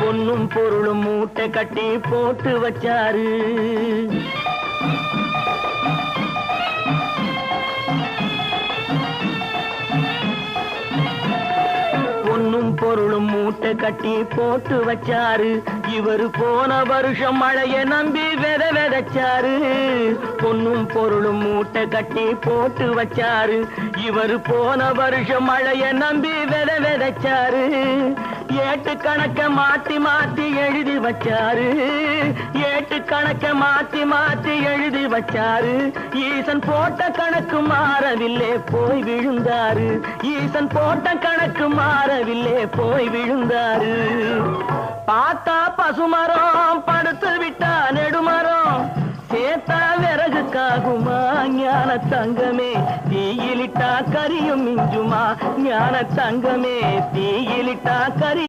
பொன்னும் பொருளும் மூட்டை கட்டி போட்டு வச்சாரு. பொன்னும் பொருளும் மூட்டை கட்டி போட்டு வச்சாரு. இவரு போன வருஷம் மழைய நம்பி விதைச்சாரு. பொன்னும் பொருளும் மூட்டை கட்டி போட்டு வச்சாரு. இவரு போன வருஷம் மழைய நம்பி விதைச்சாரு. ஏட்டு கணக்க மாத்தி மாத்தி எழுதி வச்சாரு. ஏட்டு கணக்க மாத்தி மாத்தி எழுதி வச்சாரு. ஈசன் போட்ட கணக்கு மாறவில்லை போய் விழுந்தாரு. ஈசன் போட்ட கணக்கு மாறவில்லை போய் விழுந்தாரு. பார்த்தா பசுமரம் படுத்து விட்டா நெடுமரம். சேத்தா விறகுக்காகுமா ஞான தங்கமே. தீயிலிட்டா கரியும் மிஞ்சுமா ஞான தங்கமே. தீயிலிட்டா கரி